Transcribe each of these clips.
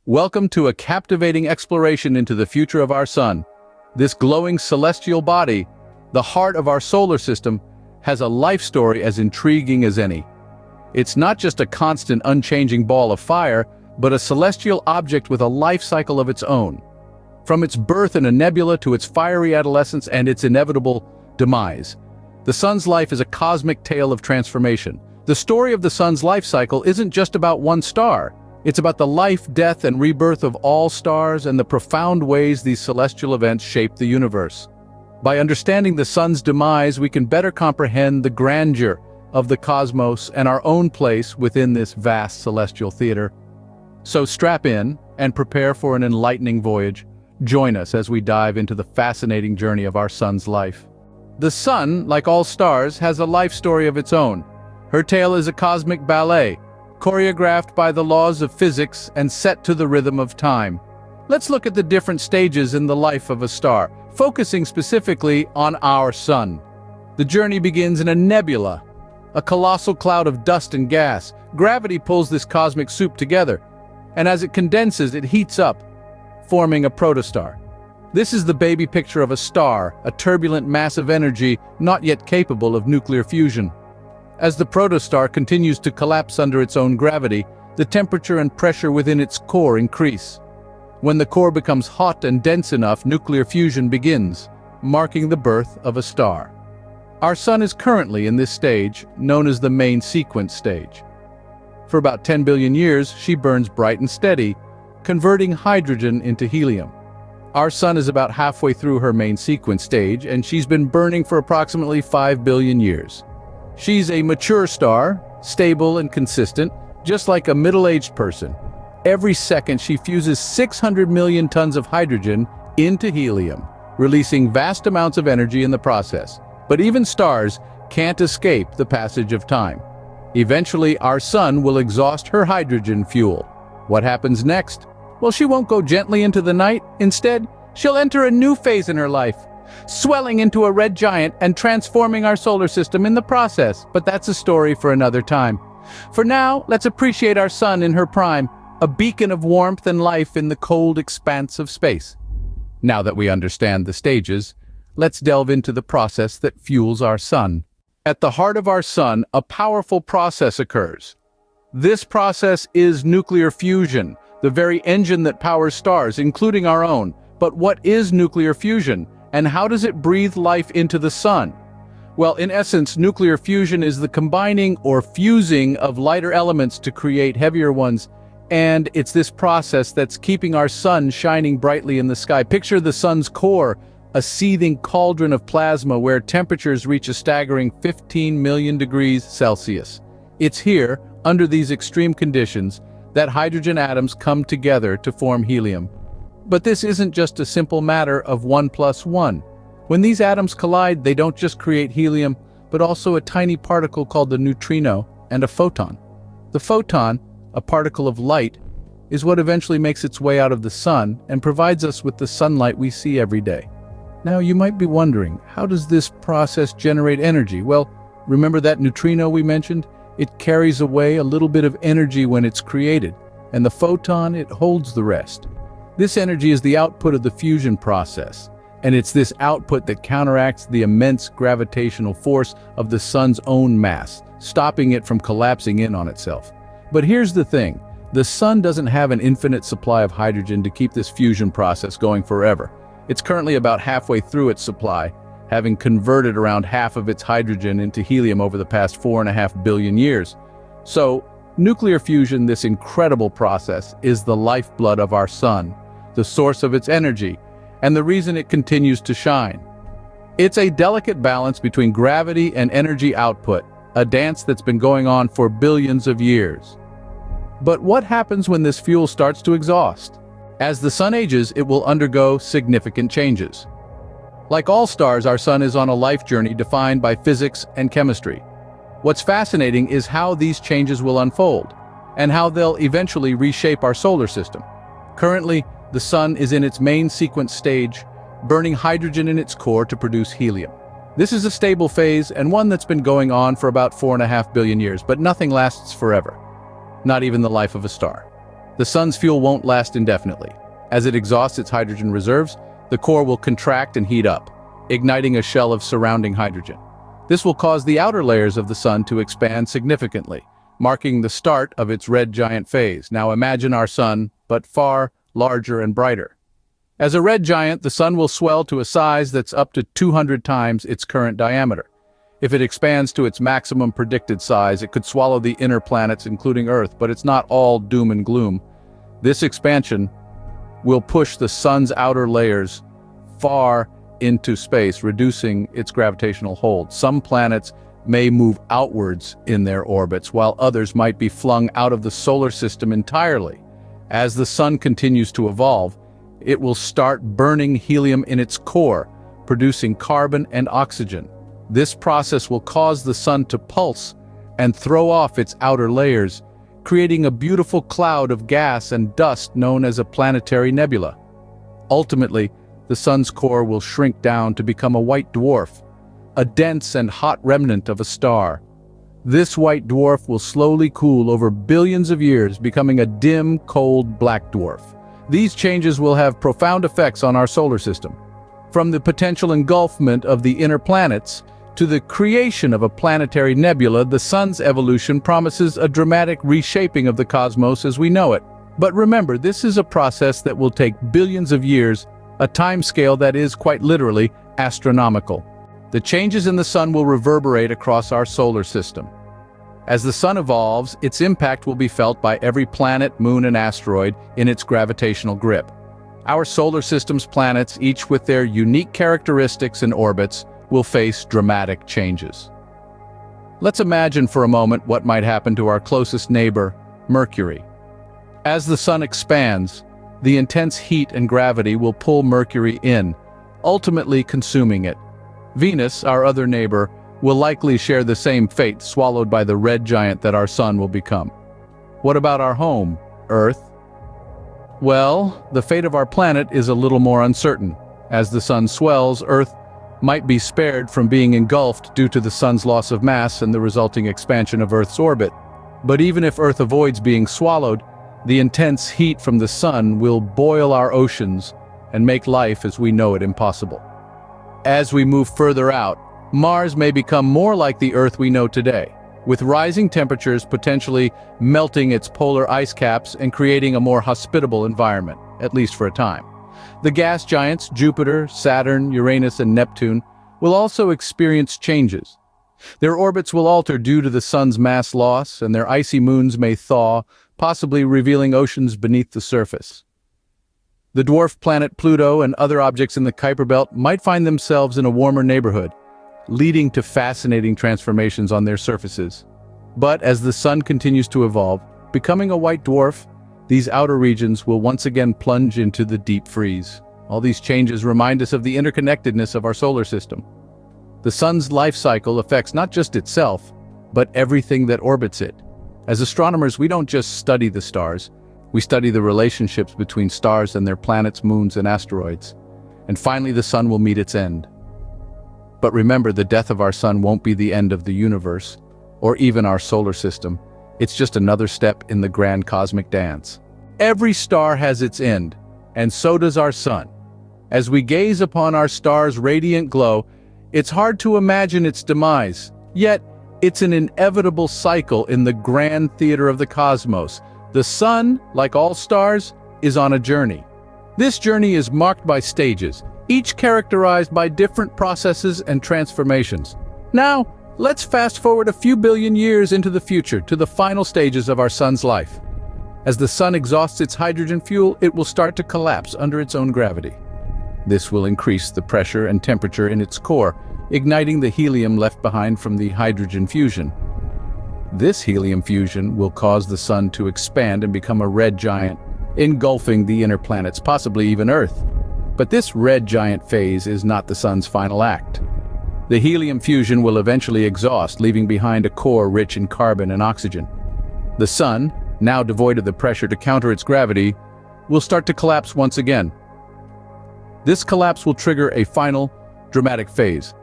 Welcome to a captivating exploration into the future of our sun. This glowing celestial body, the heart of our solar system, has a life story as intriguing as any. It's not just a constant, unchanging ball of fire, but a celestial object with a life cycle of its own. From its birth in a nebula to its fiery adolescence and its inevitable demise, the sun's life is a cosmic tale of transformation. The story of the sun's life cycle isn't just about one star. It's about the life, death, and rebirth of all stars and the profound ways these celestial events shape the universe. By understanding the sun's demise, we can better comprehend the grandeur of the cosmos and our own place within this vast celestial theater. So strap in and prepare for an enlightening voyage. Join us as we dive into the fascinating journey of our sun's life. The sun, like all stars, has a life story of its own. Her tale is a cosmic ballet, choreographed by the laws of physics and set to the rhythm of time. Let's look at the different stages in the life of a star, focusing specifically on our sun. The journey begins in a nebula, a colossal cloud of dust and gas. Gravity pulls this cosmic soup together, and as it condenses, it heats up, forming a protostar. This is the baby picture of a star, a turbulent mass of energy not yet capable of nuclear fusion. As the protostar continues to collapse under its own gravity, the temperature and pressure within its core increase. When the core becomes hot and dense enough, nuclear fusion begins, marking the birth of a star. Our sun is currently in this stage, known as the main sequence stage. For about 10 billion years, she burns bright and steady, converting hydrogen into helium. Our sun is about halfway through her main sequence stage, and she's been burning for approximately 5 billion years. She's a mature star, stable and consistent, just like a middle-aged person. Every second she fuses 600 million tons of hydrogen into helium, releasing vast amounts of energy in the process. But even stars can't escape the passage of time. Eventually, our sun will exhaust her hydrogen fuel. What happens next? Well, she won't go gently into the night. Instead, she'll enter a new phase in her life, swelling into a red giant and transforming our solar system in the process. But that's a story for another time. For now, let's appreciate our sun in her prime, a beacon of warmth and life in the cold expanse of space. Now that we understand the stages, let's delve into the process that fuels our sun. At the heart of our sun, a powerful process occurs. This process is nuclear fusion, the very engine that powers stars, including our own. But what is nuclear fusion, and how does it breathe life into the sun? Well, in essence, nuclear fusion is the combining or fusing of lighter elements to create heavier ones, and it's this process that's keeping our sun shining brightly in the sky. Picture the sun's core, a seething cauldron of plasma where temperatures reach a staggering 15 million degrees Celsius. It's here, under these extreme conditions, that hydrogen atoms come together to form helium. But this isn't just a simple matter of 1 plus 1. When these atoms collide, they don't just create helium, but also a tiny particle called the neutrino and a photon. The photon, a particle of light, is what eventually makes its way out of the sun and provides us with the sunlight we see every day. Now, you might be wondering, how does this process generate energy? Well, remember that neutrino we mentioned? It carries away a little bit of energy when it's created, and the photon, it holds the rest. This energy is the output of the fusion process, and it's this output that counteracts the immense gravitational force of the sun's own mass, stopping it from collapsing in on itself. But here's the thing, the sun doesn't have an infinite supply of hydrogen to keep this fusion process going forever. It's currently about halfway through its supply, having converted around half of its hydrogen into helium over the past 4.5 billion years. So, nuclear fusion, this incredible process, is the lifeblood of our sun, the source of its energy, and the reason it continues to shine. It's a delicate balance between gravity and energy output, a dance that's been going on for billions of years. But what happens when this fuel starts to exhaust? As the sun ages, it will undergo significant changes. Like all stars, our sun is on a life journey defined by physics and chemistry. What's fascinating is how these changes will unfold, and how they'll eventually reshape our solar system. Currently, the sun is in its main sequence stage, burning hydrogen in its core to produce helium. This is a stable phase, and one that's been going on for about 4.5 billion years, but nothing lasts forever. Not even the life of a star. The sun's fuel won't last indefinitely. As it exhausts its hydrogen reserves, the core will contract and heat up, igniting a shell of surrounding hydrogen. This will cause the outer layers of the sun to expand significantly, marking the start of its red giant phase. Now imagine our sun, but far larger and brighter. As a red giant, the sun will swell to a size that's up to 200 times its current diameter. If it expands to its maximum predicted size, it could swallow the inner planets, including Earth, but it's not all doom and gloom. This expansion will push the sun's outer layers far into space, reducing its gravitational hold. Some planets may move outwards in their orbits, while others might be flung out of the solar system entirely. As the sun continues to evolve, it will start burning helium in its core, producing carbon and oxygen. This process will cause the sun to pulse and throw off its outer layers, creating a beautiful cloud of gas and dust known as a planetary nebula. Ultimately, the sun's core will shrink down to become a white dwarf, a dense and hot remnant of a star. This white dwarf will slowly cool over billions of years, becoming a dim, cold black dwarf. These changes will have profound effects on our solar system. From the potential engulfment of the inner planets to the creation of a planetary nebula, the sun's evolution promises a dramatic reshaping of the cosmos as we know it. But remember, this is a process that will take billions of years, a timescale that is quite literally astronomical. The changes in the sun will reverberate across our solar system. As the sun evolves, its impact will be felt by every planet, moon, and asteroid in its gravitational grip. Our solar system's planets, each with their unique characteristics and orbits, will face dramatic changes. Let's imagine for a moment what might happen to our closest neighbor, Mercury. As the sun expands, the intense heat and gravity will pull Mercury in, ultimately consuming it. Venus, our other neighbor, will likely share the same fate, swallowed by the red giant that our sun will become. What about our home, Earth? Well, the fate of our planet is a little more uncertain. As the sun swells, Earth might be spared from being engulfed due to the sun's loss of mass and the resulting expansion of Earth's orbit. But even if Earth avoids being swallowed, the intense heat from the sun will boil our oceans and make life as we know it impossible. As we move further out, Mars may become more like the Earth we know today, with rising temperatures potentially melting its polar ice caps and creating a more hospitable environment, at least for a time. The gas giants, Jupiter, Saturn, Uranus, and Neptune, will also experience changes. Their orbits will alter due to the sun's mass loss, and their icy moons may thaw, possibly revealing oceans beneath the surface. The dwarf planet Pluto and other objects in the Kuiper Belt might find themselves in a warmer neighborhood, leading to fascinating transformations on their surfaces. But as the sun continues to evolve, becoming a white dwarf, these outer regions will once again plunge into the deep freeze. All these changes remind us of the interconnectedness of our solar system. The sun's life cycle affects not just itself, but everything that orbits it. As astronomers, we don't just study the stars, we study the relationships between stars and their planets, moons, and asteroids. And finally, the sun will meet its end. But remember, the death of our sun won't be the end of the universe, or even our solar system. It's just another step in the grand cosmic dance. Every star has its end, and so does our sun. As we gaze upon our star's radiant glow, it's hard to imagine its demise. Yet, it's an inevitable cycle in the grand theater of the cosmos. The sun, like all stars, is on a journey. This journey is marked by stages, each characterized by different processes and transformations. Now, let's fast forward a few billion years into the future to the final stages of our sun's life. As the sun exhausts its hydrogen fuel, it will start to collapse under its own gravity. This will increase the pressure and temperature in its core, igniting the helium left behind from the hydrogen fusion. This helium fusion will cause the sun to expand and become a red giant, engulfing the inner planets, possibly even Earth. But this red giant phase is not the sun's final act. The helium fusion will eventually exhaust, leaving behind a core rich in carbon and oxygen. The sun, now devoid of the pressure to counter its gravity, will start to collapse once again. This collapse will trigger a final, dramatic phase.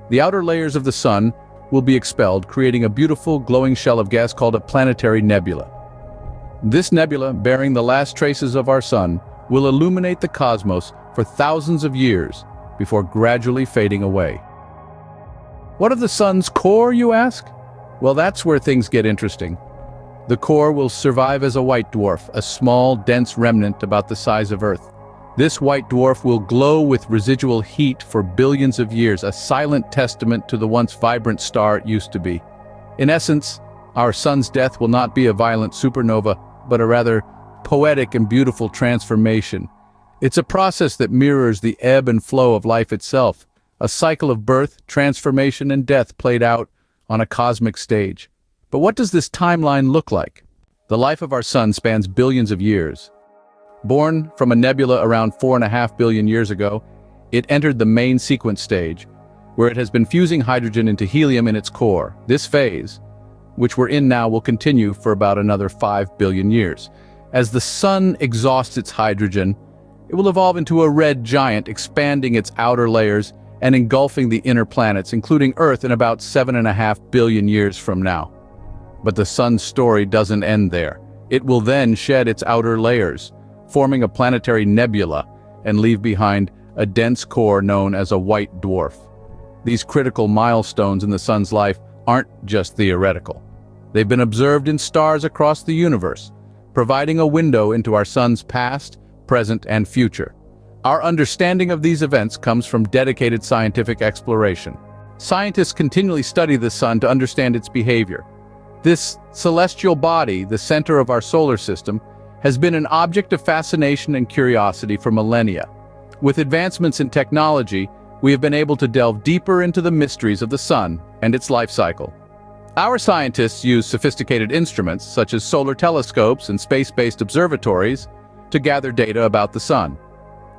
The outer layers of the sun will be expelled, creating a beautiful, glowing shell of gas called a planetary nebula. This nebula, bearing the last traces of our sun, will illuminate the cosmos for thousands of years before gradually fading away. What of the sun's core, you ask? Well, that's where things get interesting. The core will survive as a white dwarf, a small, dense remnant about the size of Earth. This white dwarf will glow with residual heat for billions of years, a silent testament to the once vibrant star it used to be. In essence, our sun's death will not be a violent supernova, but a rather poetic and beautiful transformation. It's a process that mirrors the ebb and flow of life itself, a cycle of birth, transformation, and death played out on a cosmic stage. But what does this timeline look like? The life of our sun spans billions of years. Born from a nebula around 4.5 billion years ago, it entered the main sequence stage, where it has been fusing hydrogen into helium in its core. This phase, which we're in now, will continue for about another 5 billion years. As the sun exhausts its hydrogen, it will evolve into a red giant, expanding its outer layers and engulfing the inner planets, including Earth, in about 7.5 billion years from now. But the sun's story doesn't end there. It will then shed its outer layers, forming a planetary nebula, and leave behind a dense core known as a white dwarf. These critical milestones in the sun's life aren't just theoretical. They've been observed in stars across the universe, providing a window into our sun's past, present, and future. Our understanding of these events comes from dedicated scientific exploration. Scientists continually study the sun to understand its behavior. This celestial body, the center of our solar system, has been an object of fascination and curiosity for millennia. With advancements in technology, we have been able to delve deeper into the mysteries of the sun and its life cycle. Our scientists use sophisticated instruments, such as solar telescopes and space-based observatories, to gather data about the sun.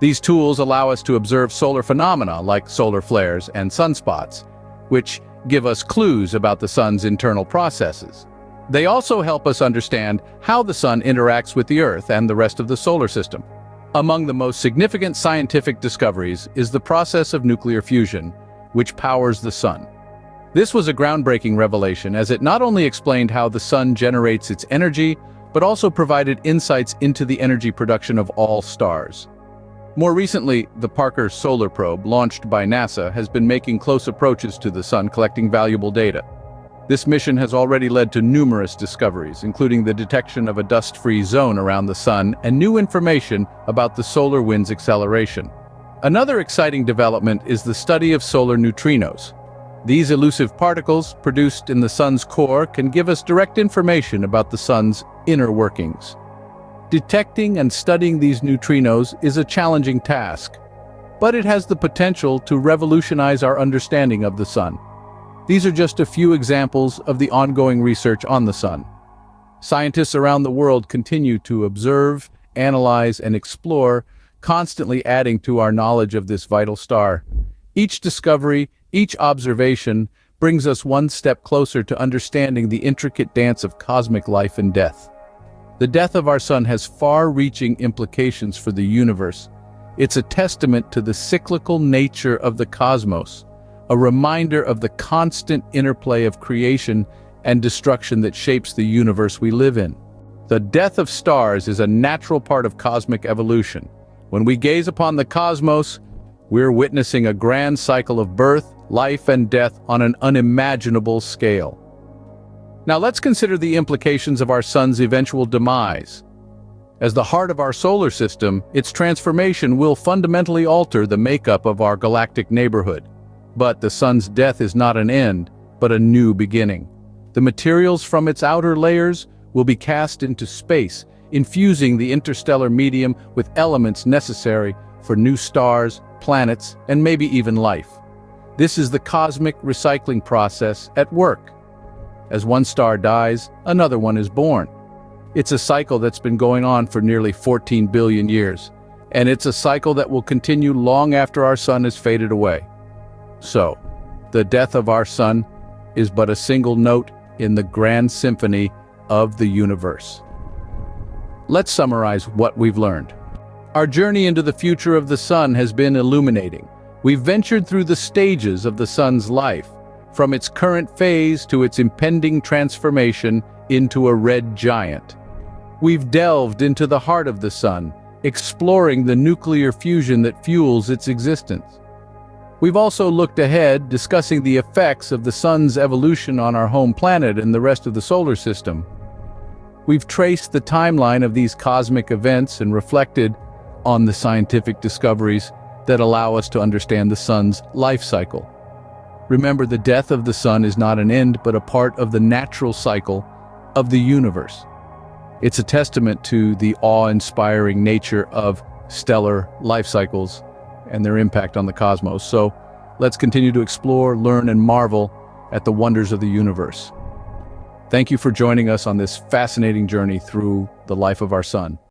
These tools allow us to observe solar phenomena like solar flares and sunspots, which give us clues about the sun's internal processes. They also help us understand how the sun interacts with the Earth and the rest of the solar system. Among the most significant scientific discoveries is the process of nuclear fusion, which powers the sun. This was a groundbreaking revelation, as it not only explained how the sun generates its energy, but also provided insights into the energy production of all stars. More recently, the Parker Solar Probe, launched by NASA, has been making close approaches to the sun, collecting valuable data. This mission has already led to numerous discoveries, including the detection of a dust-free zone around the sun and new information about the solar wind's acceleration. Another exciting development is the study of solar neutrinos. These elusive particles, produced in the sun's core, can give us direct information about the sun's inner workings. Detecting and studying these neutrinos is a challenging task, but it has the potential to revolutionize our understanding of the sun. These are just a few examples of the ongoing research on the sun. Scientists around the world continue to observe, analyze, and explore, constantly adding to our knowledge of this vital star. Each discovery, each observation, brings us one step closer to understanding the intricate dance of cosmic life and death. The death of our sun has far-reaching implications for the universe. It's a testament to the cyclical nature of the cosmos, a reminder of the constant interplay of creation and destruction that shapes the universe we live in. The death of stars is a natural part of cosmic evolution. When we gaze upon the cosmos, we're witnessing a grand cycle of birth, life, and death on an unimaginable scale. Now let's consider the implications of our sun's eventual demise. As the heart of our solar system, its transformation will fundamentally alter the makeup of our galactic neighborhood. But the sun's death is not an end, but a new beginning. The materials from its outer layers will be cast into space, infusing the interstellar medium with elements necessary for new stars, planets, and maybe even life. This is the cosmic recycling process at work. As one star dies, another one is born. It's a cycle that's been going on for nearly 14 billion years, and it's a cycle that will continue long after our sun has faded away. So, the death of our sun is but a single note in the grand symphony of the universe. Let's summarize what we've learned. Our journey into the future of the sun has been illuminating. We've ventured through the stages of the sun's life, from its current phase to its impending transformation into a red giant. We've delved into the heart of the sun, exploring the nuclear fusion that fuels its existence. We've also looked ahead, discussing the effects of the sun's evolution on our home planet and the rest of the solar system. We've traced the timeline of these cosmic events and reflected on the scientific discoveries that allow us to understand the sun's life cycle. Remember, the death of the sun is not an end, but a part of the natural cycle of the universe. It's a testament to the awe-inspiring nature of stellar life cycles and their impact on the cosmos. So let's continue to explore, learn, and marvel at the wonders of the universe. Thank you for joining us on this fascinating journey through the life of our sun.